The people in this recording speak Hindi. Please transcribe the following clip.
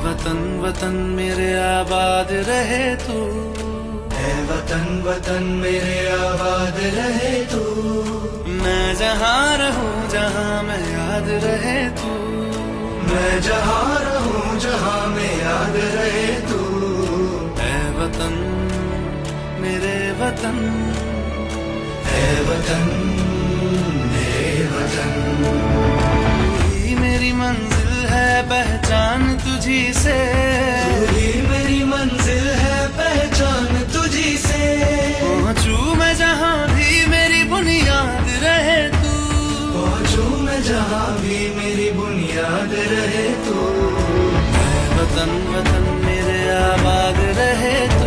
वतन वतन मेरे आबाद रहे तू, है वतन वतन मेरे आबाद रहे तू। मैं जहाँ रहूं जहाँ मैं याद रहे तू, मैं जहाँ रहूं जहाँ में याद रहे तू। है वतन मेरे वतन, है वतन मेरे वतन। तू ही मेरी मंजिल है पहचान तुझी से, तू ही मेरी मंजिल है पहचान तुझी से। पहुँचूं मैं जहाँ भी मेरी बुनियाद रहे तू, पहुँचूं मैं जहाँ भी मेरी बुनियाद रहे तू। है वतन वतन मेरे आबाद रहे तू।